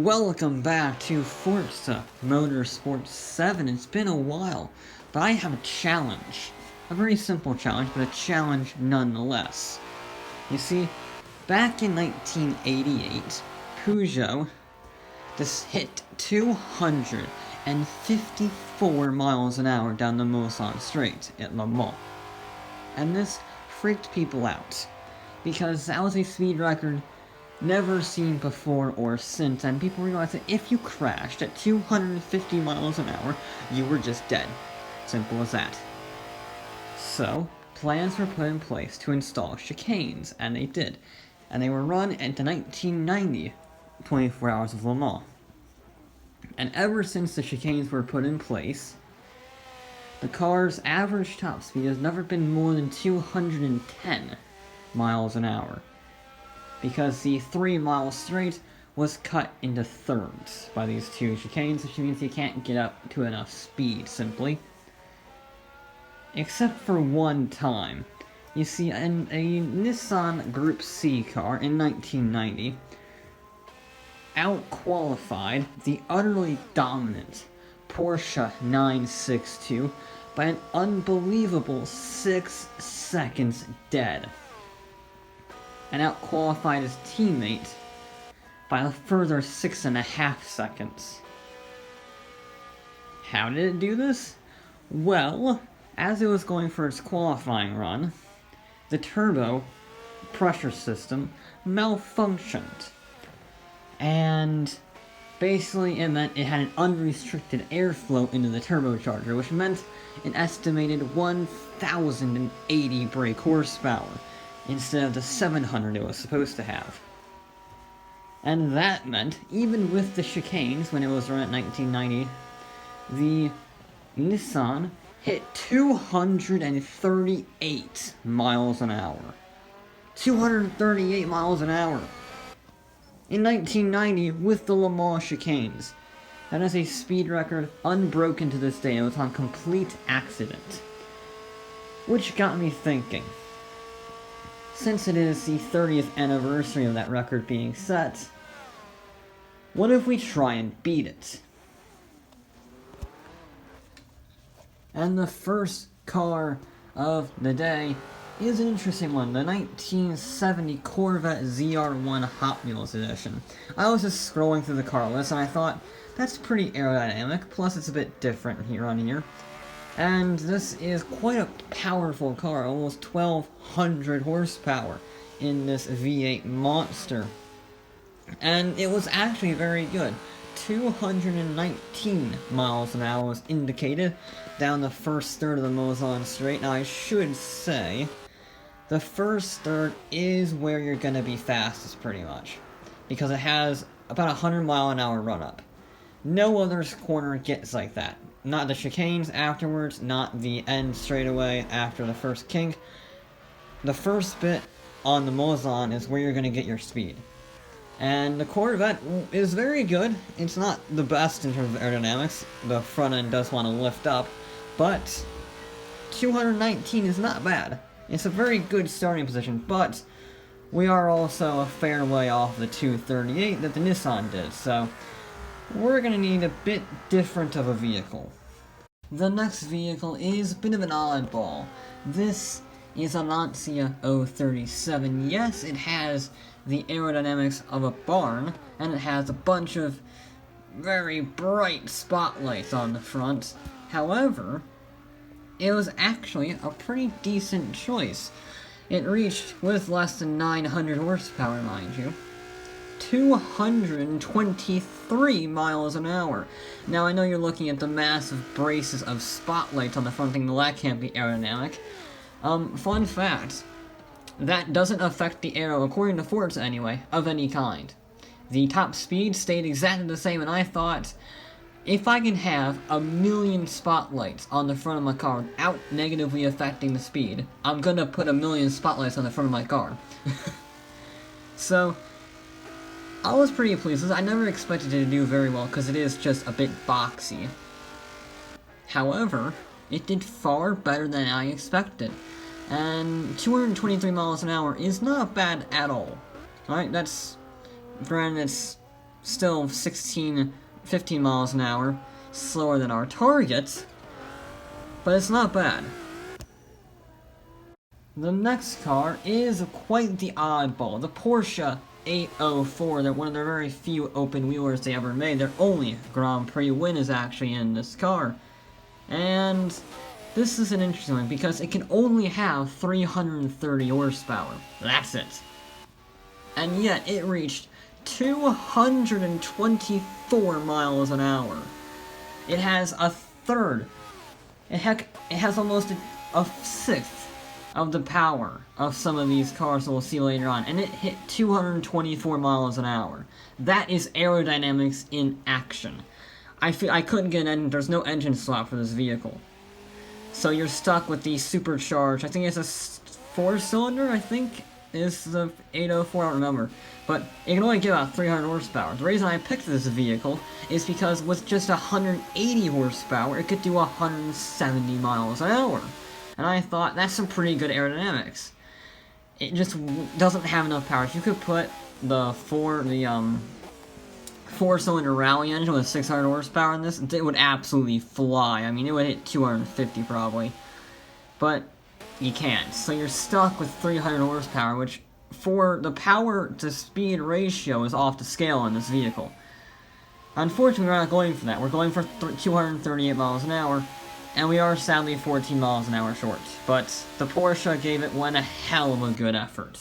Welcome back to Forza Motorsport 7. It's been a while, but I have a challenge. A very simple challenge, but a challenge nonetheless. You see, back in 1988, Peugeot just hit 254 miles an hour down the Muslanne Straight at Le Mans. And this freaked people out, because that was a speed record never seen before or since, and people realized that if you crashed at 250 miles an hour, you were just dead. Simple as that. So, plans were put in place to install chicanes, and they did. And they were run into 1990, 24 Hours of Le Mans. And ever since the chicanes were put in place, the car's average top speed has never been more than 210 miles an hour. Because the 3-mile straight was cut into thirds by these two chicanes, which means you can't get up to enough speed, simply. Except for one time. You see, in a Nissan Group C car in 1990, outqualified the utterly dominant Porsche 962 by an unbelievable 6 seconds dead, and outqualified his teammate by a further 6.5 seconds. How did it do this? Well, as it was going for its qualifying run, the turbo pressure system malfunctioned. And basically it meant it had an unrestricted airflow into the turbocharger, which meant an estimated 1,080 brake horsepower, instead of the 700 it was supposed to have. And that meant, even with the chicanes when it was run at 1990, the Nissan hit 238 miles an hour. 238 miles an hour! In 1990, with the Le Mans chicanes. That is a speed record unbroken to this day. It was on complete accident. Which got me thinking. Since it is the 30th anniversary of that record being set, what if we try and beat it? And the first car of the day is an interesting one, the 1970 Corvette ZR1 Hot Wheels edition. I was just scrolling through the car list and I thought, that's pretty aerodynamic, plus it's a bit different here on here. And this is quite a powerful car, almost 1,200 horsepower in this V8 monster. And it was actually very good. 219 miles an hour was indicated down the first third of the Muslanne Straight. Now I should say, the first third is where you're going to be fastest pretty much, because it has about a 100-mile-an-hour run-up. No other corner gets like that. Not the chicanes afterwards, not the end straightaway after the first kink. The first bit on the Muslanne is where you're going to get your speed. And the Corvette is very good. It's not the best in terms of aerodynamics. The front end does want to lift up, but 219 is not bad. It's a very good starting position, but we are also a fair way off the 238 that the Nissan did, so we're going to need a bit different of a vehicle. The next vehicle is a bit of an oddball. This is a Lancia 037. Yes, it has the aerodynamics of a barn, and it has a bunch of very bright spotlights on the front. However, it was actually a pretty decent choice. It reached, with less than 900 horsepower, mind you, 223 miles an hour. Now I know you're looking at the massive braces of spotlights on the front thing, that can't be aerodynamic. Fun fact, that doesn't affect the aero, according to Forza anyway, of any kind. The top speed stayed exactly the same, and I thought, if I can have 1,000,000 spotlights on the front of my car without negatively affecting the speed, I'm gonna put 1,000,000 spotlights on the front of my car. So, I was pretty pleased. I never expected it to do very well, because it is just a bit boxy. However, it did far better than I expected. And 223 miles an hour is not bad at all. Alright, that's... granted, it's still 15 miles an hour slower than our target, but it's not bad. The next car is quite the oddball, the Porsche 804. They're one of their very few open wheelers they ever made. Their only Grand Prix win is actually in this car. And this is an interesting one because it can only have 330 horsepower. That's it. And yet it reached 224 miles an hour. It has a third. It has almost a sixth of the power of some of these cars that we'll see later on, and it hit 224 miles an hour. That is aerodynamics in action. I couldn't get an engine. There's no engine slot for this vehicle, so you're stuck with the supercharged. I think it's a 4-cylinder. I think is the 804. I don't remember, but it can only get about 300 horsepower. The reason I picked this vehicle is because with just 180 horsepower, it could do 170 miles an hour. And I thought, that's some pretty good aerodynamics. It just doesn't have enough power. If you could put the 4-cylinder rally engine with 600 horsepower in this, it would absolutely fly. I mean, it would hit 250 probably. But you can't. So you're stuck with 300 horsepower, which for the power to speed ratio is off the scale in this vehicle. Unfortunately, we're not going for that. We're going for 238 miles an hour. And we are sadly 14 miles an hour short, but the Porsche gave it one hell of a good effort.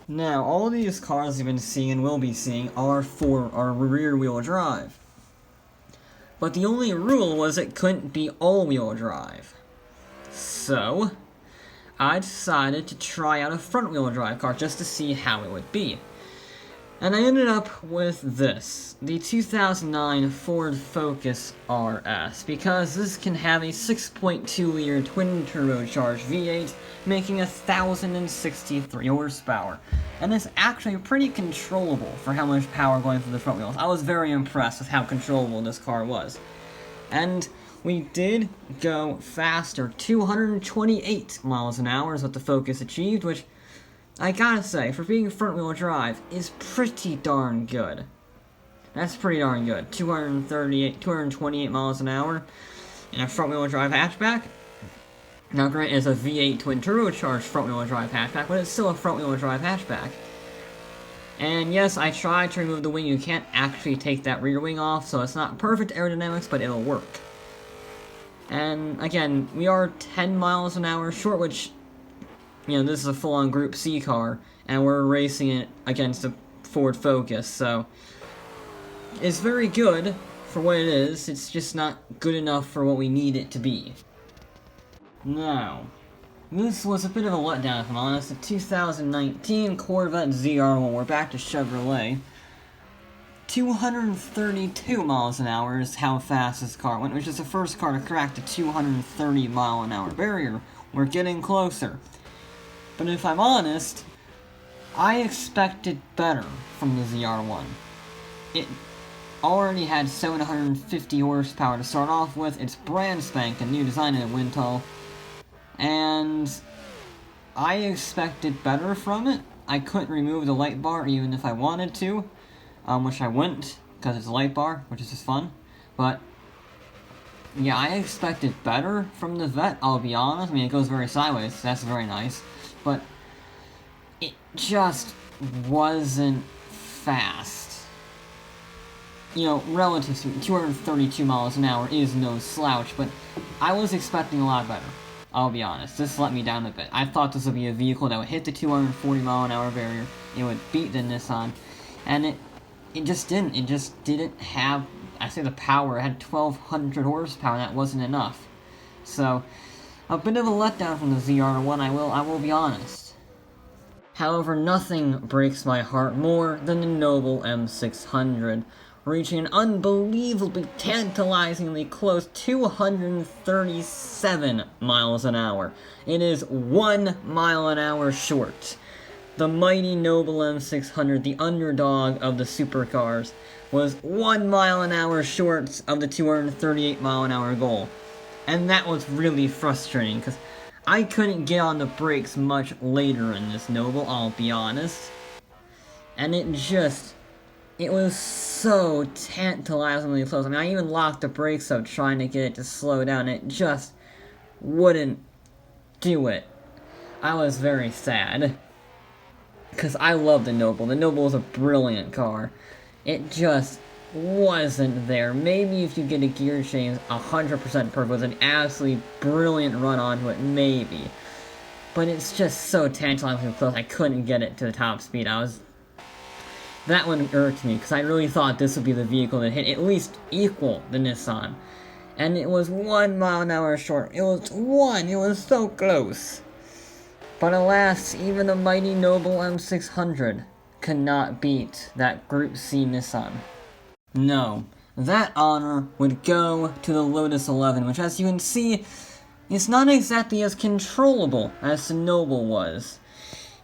Now, all of these cars you've been seeing and will be seeing are rear-wheel drive. But the only rule was it couldn't be all-wheel drive. So, I decided to try out a front-wheel drive car just to see how it would be. And I ended up with this, the 2009 Ford Focus RS, because this can have a 6.2-liter twin-turbocharged V8, making 1,063 horsepower. And it's actually pretty controllable for how much power going through the front wheels. I was very impressed with how controllable this car was. And we did go faster, 228 miles an hour is what the Focus achieved, which I gotta say, for being front-wheel drive, is pretty darn good. That's pretty darn good. 228 miles an hour in a front-wheel drive hatchback. Now, granted, it's a V8 twin-turbocharged front-wheel drive hatchback, but it's still a front-wheel drive hatchback. And yes, I tried to remove the wing. You can't actually take that rear wing off, so it's not perfect aerodynamics, but it'll work. And again, we are 10 miles an hour short, which, you know, this is a full-on Group C car, and we're racing it against a Ford Focus, so it's very good for what it is. It's just not good enough for what we need it to be. Now, this was a bit of a letdown, if I'm honest. The 2019 Corvette ZR1, we're back to Chevrolet. 232 miles an hour is how fast this car went, which is the first car to crack the 230 mile an hour barrier. We're getting closer. But if I'm honest, I expected better from the ZR1. It already had 750 horsepower to start off with. It's brand spanking new, designed in a wind tunnel. And I expected better from it. I couldn't remove the light bar even if I wanted to, which I wouldn't, because it's a light bar, which is just fun. But yeah, I expected better from the Vet, I'll be honest. I mean, it goes very sideways, so that's very nice. But it just wasn't fast. You know, relative to 232 miles an hour is no slouch, but I was expecting a lot better. I'll be honest, this let me down a bit. I thought this would be a vehicle that would hit the 240 mile an hour barrier, it would beat the Nissan, and it just didn't. It just didn't have, I say the power. It had 1,200 horsepower, and that wasn't enough. So, a bit of a letdown from the ZR1, I will be honest. However, nothing breaks my heart more than the noble M600, reaching an unbelievably tantalizingly close 237 miles an hour. It is 1 mile an hour short. The mighty noble M600, the underdog of the supercars, was 1 mile an hour short of the 238 mile an hour goal. And that was really frustrating, because I couldn't get on the brakes much later in this noble, I'll be honest. And it just it was so tantalizingly close. I mean, I even locked the brakes up trying to get it to slow down. It just wouldn't do it. I was very sad. Because I love the Noble. The Noble is a brilliant car. It just wasn't there. Maybe if you get a gear change 100% perfect with an absolutely brilliant run onto it, maybe. But it's just so tantalizingly close, I couldn't get it to the top speed. That one irked me, because I really thought this would be the vehicle that hit at least equal the Nissan. And it was 1 mile an hour short. It was so close. But alas, even the mighty Noble M600 could not beat that Group C Nissan. No, that honor would go to the Lotus 11, which as you can see, is not exactly as controllable as the Noble was.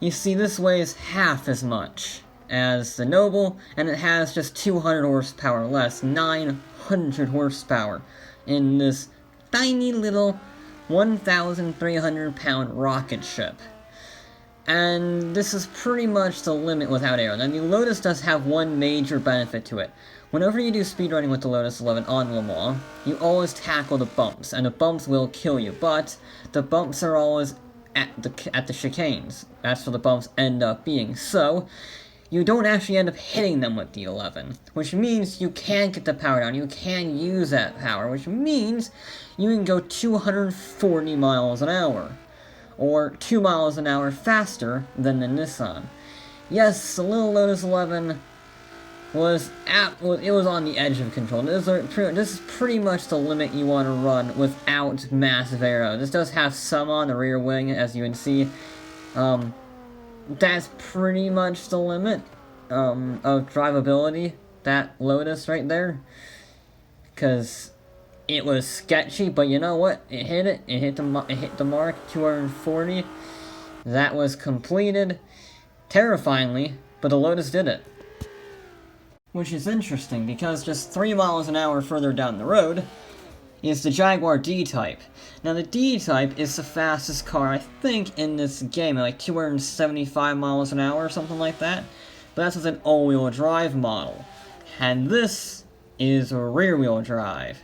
You see, this weighs half as much as the Noble, and it has just 200 horsepower less, 900 horsepower, in this tiny little 1,300 pound rocket ship. And this is pretty much the limit without aero. Now, the Lotus does have one major benefit to it. Whenever you do speedrunning with the Lotus 11 on Le Mans, you always tackle the bumps, and the bumps will kill you, but the bumps are always at the chicanes. That's where the bumps end up being. So, you don't actually end up hitting them with the 11, which means you can get the power down, you can use that power, which means you can go 240 miles an hour, or 2 miles an hour faster than the Nissan. Yes, the little Lotus 11 was on the edge of control. This is pretty much the limit you want to run without massive aero. This does have some on the rear wing, as you can see. That's pretty much the limit of drivability, that Lotus right there. Because it was sketchy, but you know what? It hit it. It hit the mark, 240. That was completed terrifyingly, but the Lotus did it. Which is interesting, because just 3 miles an hour further down the road is the Jaguar D-Type. Now, the D-Type is the fastest car, I think, in this game, like 275 miles an hour or something like that. But that's with an all-wheel drive model. And this is rear-wheel drive,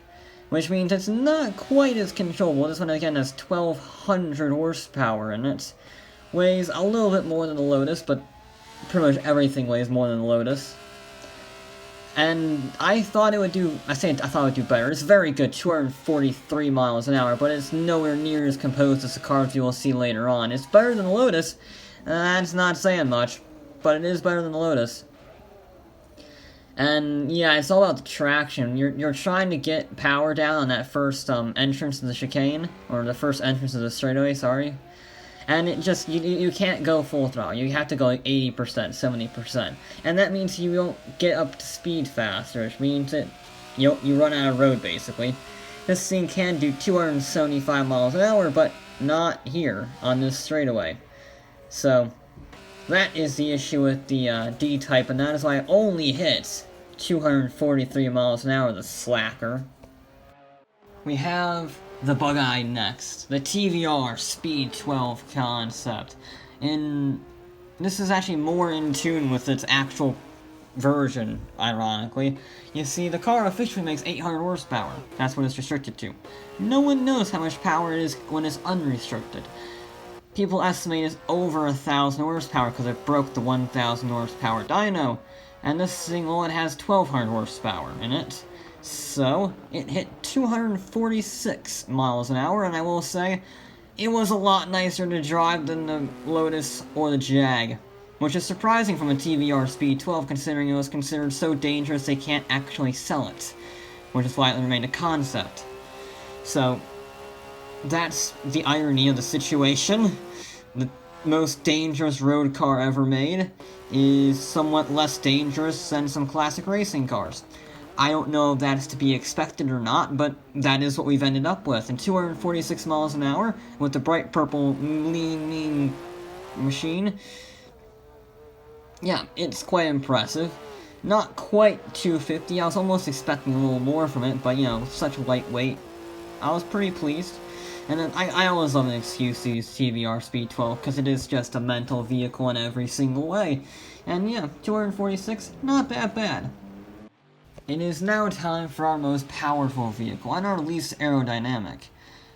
which means it's not quite as controllable. This one, again, has 1,200 horsepower in it. Weighs a little bit more than the Lotus, but pretty much everything weighs more than the Lotus. And I thought it would do, I thought it would do better. It's very good, 243 miles an hour, but it's nowhere near as composed as the cars you will see later on. It's better than the Lotus. That's not saying much, but it is better than the Lotus. And yeah, it's all about the traction. You're trying to get power down on that first entrance to the chicane, or the first entrance to the straightaway, sorry. And it just, you can't go full throttle. You have to go like 80%, 70%. And that means you don't get up to speed faster, which means that you run out of road, basically. This thing can do 275 miles an hour, but not here, on this straightaway. So, that is the issue with the D-Type, and that is why it only hits 243 miles an hour, the slacker. We have the Bug-Eye next, the TVR Speed 12 concept. And this is actually more in tune with its actual version, ironically. You see, the car officially makes 800 horsepower. That's what it's restricted to. No one knows how much power it is when it's unrestricted. People estimate it's over 1,000 horsepower because it broke the 1,000 horsepower dyno. And this thing, well, it has 1,200 horsepower in it. So, it hit 246 miles an hour, and I will say, it was a lot nicer to drive than the Lotus or the Jag. Which is surprising from a TVR Speed 12, considering it was considered so dangerous they can't actually sell it. Which is why it remained a concept. So, that's the irony of the situation. The most dangerous road car ever made is somewhat less dangerous than some classic racing cars. I don't know if that's to be expected or not, but that is what we've ended up with. And 246 miles an hour, with the bright purple lean machine. Yeah, it's quite impressive. Not quite 250, I was almost expecting a little more from it, but you know, such lightweight. I was pretty pleased. And then I always love an excuse to use TVR Speed 12, because it is just a mental vehicle in every single way. And yeah, 246, not that bad. It is now time for our most powerful vehicle, and our least aerodynamic.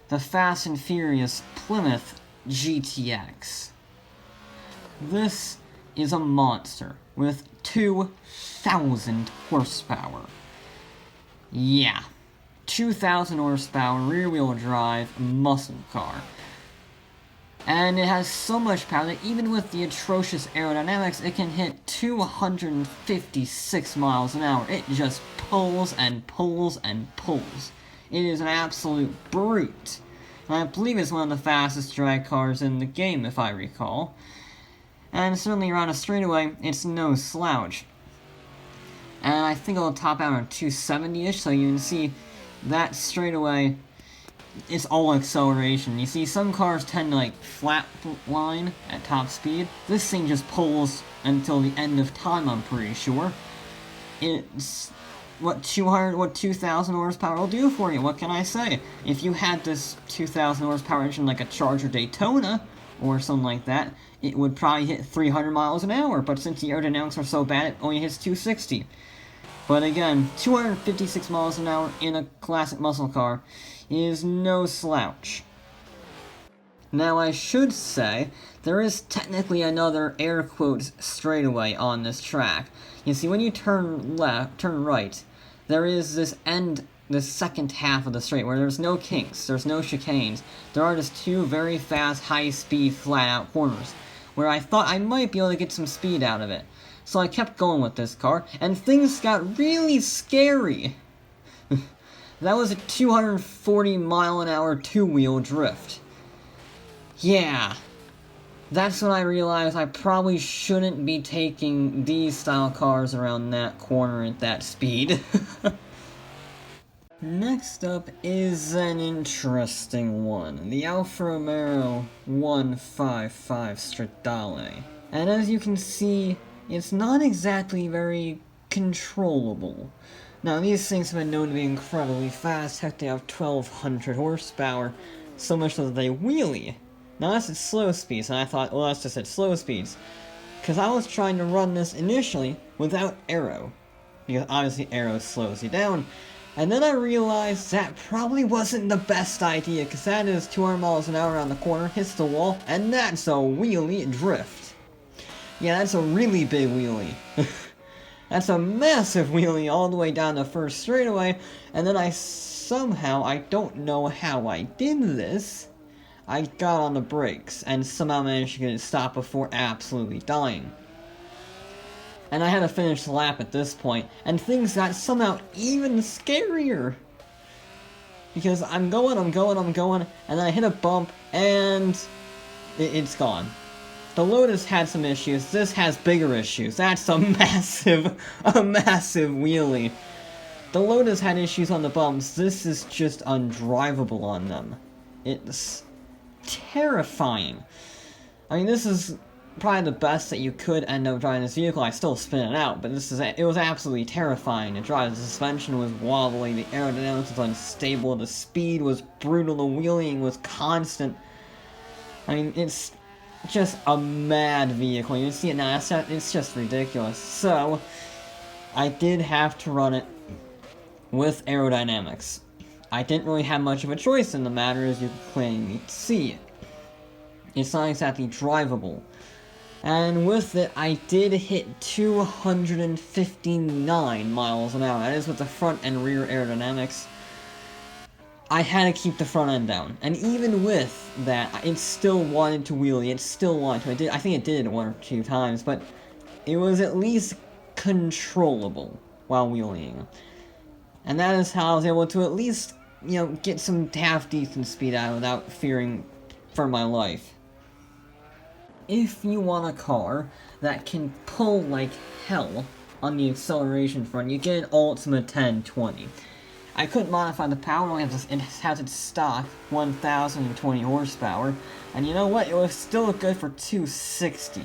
The Fast and Furious Plymouth GTX. This is a monster with 2,000 horsepower. Yeah. 2,000 horsepower, rear-wheel drive, muscle car. And it has so much power that even with the atrocious aerodynamics, it can hit 256 miles an hour. It just pulls and pulls and pulls. It is an absolute brute. And I believe it's one of the fastest drag cars in the game, if I recall. And certainly around a straightaway, it's no slouch. And I think it'll top out around 270-ish, so you can see that straightaway, it's all acceleration. You see, some cars tend to like flatline at top speed. This thing just pulls until the end of time, I'm pretty sure. It's what 2,000 horsepower will do for you, what can I say? If you had this 2,000 horsepower engine like a Charger Daytona, or something like that, it would probably hit 300 miles an hour, but since the aerodynamics are so bad, it only hits 260. But again, 256 miles an hour in a classic muscle car is no slouch. Now I should say, there is technically another air quotes straightaway on this track. You see, when you turn right, there is this second half of the straight where there's no kinks, there's no chicanes. There are just two very fast, high-speed, flat-out corners, where I thought I might be able to get some speed out of it. So I kept going with this car, and things got really scary. That was a 240 mile an hour two-wheel drift. Yeah. That's when I realized I probably shouldn't be taking these style cars around that corner at that speed. Next up is an interesting one, the Alfa Romeo 155 Stradale. And as you can see, it's not exactly very controllable. Now, these things have been known to be incredibly fast. Heck, they have 1,200 horsepower, so much so that they wheelie. Now, that's at slow speeds, and I thought, well, that's just at slow speeds. Because I was trying to run this initially without aero. Because obviously aero slows you down. And then I realized that probably wasn't the best idea, because that is 200 miles an hour around the corner, hits the wall, and that's a wheelie drift. Yeah, that's a really big wheelie. That's a massive wheelie all the way down the first straightaway, and then I don't know how I did this, I got on the brakes, and somehow managed to get it stopped before absolutely dying. And I had to finish the lap at this point, and things got somehow even scarier. Because I'm going, and then I hit a bump, and it's gone. The Lotus had some issues, this has bigger issues. That's a massive wheelie. The Lotus had issues on the bumps, this is just undrivable on them. It's terrifying. I mean, this is probably the best that you could end up driving this vehicle. I still spin it out, but it was absolutely terrifying to drive. The suspension was wobbly, the aerodynamics was unstable, the speed was brutal, the wheeling was constant. I mean, it's just a mad vehicle. You see it now, it's just ridiculous. So, I did have to run it with aerodynamics. I didn't really have much of a choice in the matter, as you can plainly see. It's not exactly drivable. And with it, I did hit 259 miles an hour. That is with the front and rear aerodynamics. I had to keep the front end down. And even with that, it still wanted to wheelie. It still wanted to. I think it did it one or two times, but it was at least controllable while wheeling. And that is how I was able to at least, get some half-decent speed out without fearing for my life. If you want a car that can pull like hell on the acceleration front, you get an Ultima 1020. I couldn't modify the power, it has its stock 1,020 horsepower, and you know what, it was still good for 260.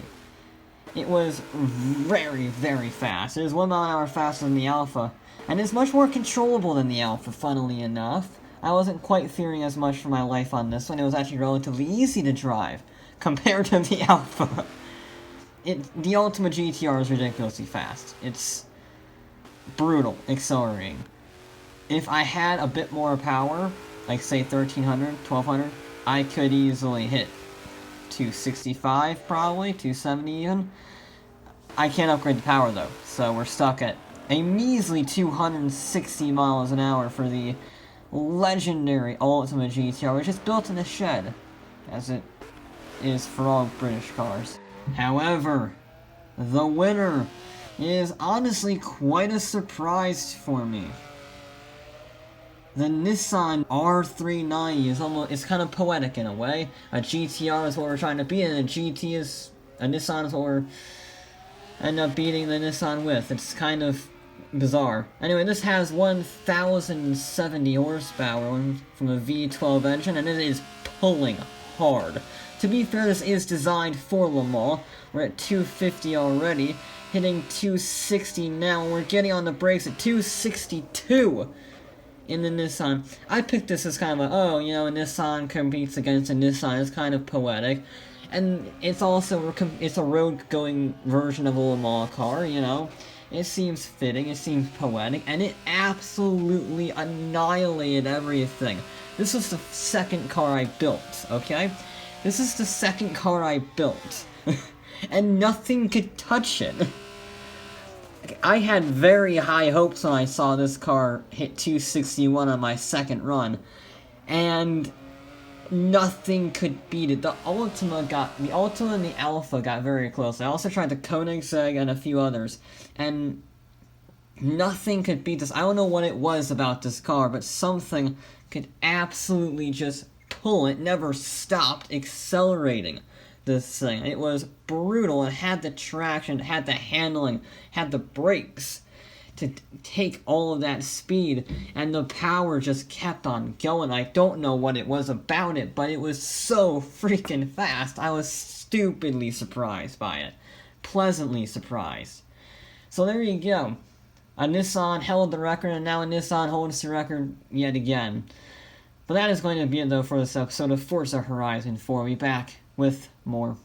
It was very, very fast. It was 1 mile an hour faster than the Alpha, and it's much more controllable than the Alpha, funnily enough. I wasn't quite fearing as much for my life on this one. It was actually relatively easy to drive compared to the Alpha. The Ultima GTR is ridiculously fast. It's brutal accelerating. If I had a bit more power, like say 1300, 1200, I could easily hit 265 probably, 270 even. I can't upgrade the power though, so we're stuck at a measly 260 miles an hour for the legendary Ultima GTR, which is built in a shed, as it is for all British cars. However, the winner is honestly quite a surprise for me. The Nissan R390 it's kind of poetic in a way. A GTR is what we're trying to beat, and a Nissan is what we're end up beating the Nissan with. It's kind of bizarre. Anyway, this has 1,070 horsepower from a V12 engine, and it is pulling hard. To be fair, this is designed for Le Mans. We're at 250 already, hitting 260 now, and we're getting on the brakes at 262 in the Nissan. I picked this as kind of a Nissan competes against a Nissan. It's kind of poetic. And it's also, it's a road-going version of a Le Mans car, you know. It seems fitting, it seems poetic, and it absolutely annihilated everything. This was the second car I built, okay? This is the second car I built. And nothing could touch it. I had very high hopes when I saw this car hit 261 on my second run. And nothing could beat it. The Ultima and the Alpha got very close. I also tried the Koenigsegg and a few others, and nothing could beat this. I don't know what it was about this car, but something could absolutely just pull. It never stopped accelerating this thing. It was brutal. It had the traction, it had the handling, had the brakes to take all of that speed, and the power just kept on going. I don't know what it was about it, but it was so freaking fast. I was stupidly surprised by it. Pleasantly surprised. So there you go. A Nissan held the record, and now a Nissan holds the record yet again. But that is going to be it though for this episode of Forza Horizon 4. We'll be back with more.